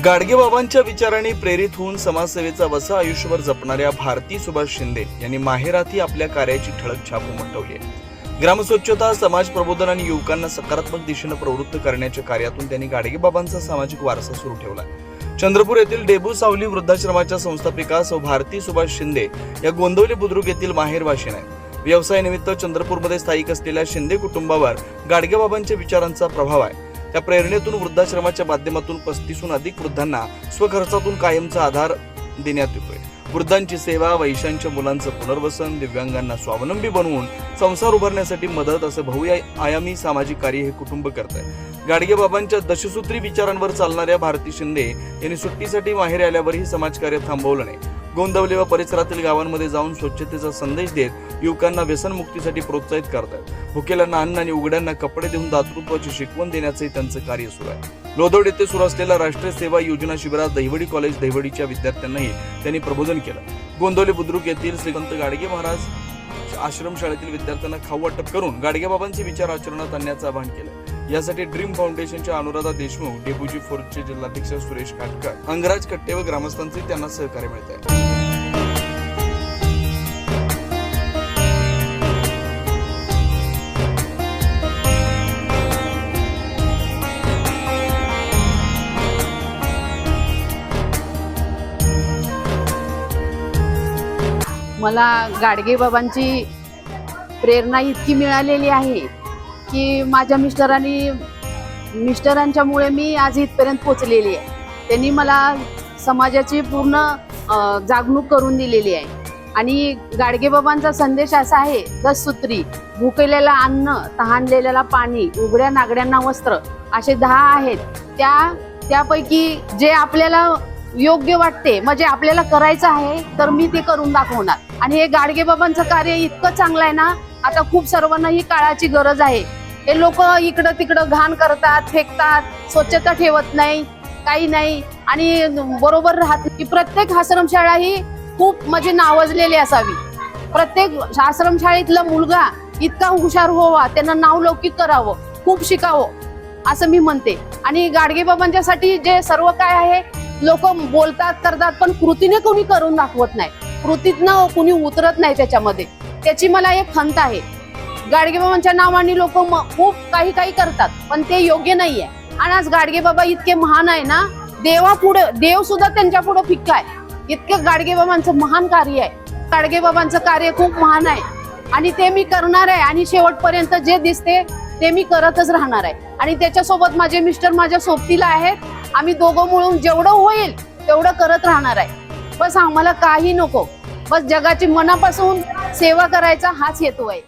गाडगेबाबांच्या विचारांनी प्रेरित होऊन समाजसेवेचा वसा आयुष्यभर जपणाऱ्या भारती सुभाष शिंदे यांनी माहेरातही आपल्या कार्याची ठळक छाप उमटवली आहे। ग्रामस्वच्छता, समाज प्रबोधन आणि युवकांना सकारात्मक दिशेने प्रवृत्त करण्याच्या कार्यातून त्यांनी गाडगेबाबांचा सामाजिक वारसा सुरू ठेवला। चंद्रपूर येथील डेबू सावली वृद्धाश्रमाच्या संस्थापिका सौ भारती सुभाष शिंदे या गोंदवली बुद्रुक येथील माहेरवाशीण आहेत। व्यवसायानिमित्त चंद्रपूरमध्ये स्थायिक असलेल्या शिंदे कुटुंबावर गाडगेबाबांच्या विचारांचा प्रभाव आहे। त्या प्रेरणेतून वृद्धाश्रमाच्या माध्यमातून 35हून अधिक वृद्धांना स्वखर्चातून कायमचा आधार देण्यात येतोय। वृद्धांची सेवा, वैश्यांच्या मुलांचं पुनर्वसन, दिव्यांगांना स्वावलंबी बनवून संसार उभारण्यासाठी मदत असं बहुआयामी सामाजिक कार्य हे कुटुंब करत आहे। गाडगेबाबांच्या दशसूत्री विचारांवर चालणाऱ्या भारती शिंदे यांनी सुट्टीसाठी माहेरी आल्यावरही समाजकार्य थांबवलं नाही। गोंदवली व परिसरातील गावांमध्ये जाऊन स्वच्छतेचा संदेश देत युवकांना व्यसनमुक्तीसाठी प्रोत्साहित करतात। भुकेल्यांना अन्न आणि उघड्यांना कपडे देऊन दातृत्वाची शिकवण देण्याचे त्यांचं कार्य सुरू आहे। लोदोड येथे सुरू असलेल्या राष्ट्रीय सेवा योजना शिबिरात दहिवडी कॉलेज दहिवडीच्या विद्यार्थ्यांनाही त्यांनी प्रबोधन केलं। गोंदवली बुद्रुक येथील श्रीमंत गाडगे महाराज आश्रमशाळेतील विद्यार्थ्यांना खाऊ वाटप करून गाडगेबाबांचे विचार आचरणात आणण्याचं आवाहन केलं। यासाठी ड्रीम फाउंडेशनच्या अनुराधा देशमुख, डेबूजी फोर्सचे जिल्हाध्यक्ष सुरेश काटकर, अंगराज कट्टे व ग्रामस्थांचे त्यांना सहकार्य मिळत आहे। मला गाडगेबाबांची प्रेरणा इतकी मिळालेली आहे की माझ्या मिस्टरांच्यामुळे मी आज इथपर्यंत पोहोचलेली आहे। त्यांनी मला समाजाची पूर्ण जागरूक करून दिलेली आहे आणि गाडगेबाबांचा संदेश असा आहे, 10 सूत्री, भुकेलेला अन्न, तहानलेल्याला पाणी, उघड्या नागड्यांना वस्त्र, असे 10 आहेत। त्यापैकी जे आपल्याला योग्य वाटते, म्हणजे आपल्याला करायचं आहे, तर मी ते करून दाखवणार। आणि हे गाडगेबाबांचं कार्य इतकं चांगलं आहे ना, आता खूप सर्वांना ही काळाची गरज आहे। हे लोक इकडं तिकडं घाण करतात, फेकतात, स्वच्छता ठेवत नाही, काही नाही आणि बरोबर राहत नाही। प्रत्येक आश्रमशाळा ही खूप म्हणजे नावाजलेली असावी। प्रत्येक आश्रमशाळेतला मुलगा इतका हुशार व्हावा, त्यांना नावलौकिक करावं, खूप शिकावं असं मी म्हणते। आणि गाडगेबाबांच्यासाठी जे सर्व काय आहे, लोक बोलतात करतात, पण कृतीने कोणी करून दाखवत नाही, कृतीतनं कोणी उतरत नाही त्याच्यामध्ये। त्याची मला एक खंत आहे। गाडगेबाबांच्या नावाने लोक खूप काही करतात, पण ते योग्य नाहीये। आणि आज गाडगेबाबा इतके महान आहे ना, देवापुढे देव सुद्धा त्यांच्या पुढे फिक्का आहे, इतकं गाडगेबाबांचं महान कार्य आहे। गाडगेबाबांचं कार्य खूप महान आहे आणि ते मी करणार आहे आणि शेवटपर्यंत जे दिसते ते मी करतच राहणार आहे। आणि त्याच्यासोबत माझे मिस्टर माझ्या सोबतीला आहेत। आम्ही दोघं मिळून जेवढं होईल तेवढं करत राहणार आहे। बस आम्हाला काही नको, बस जगाची मनापासून सेवा करायचा हाच हेतू आहे।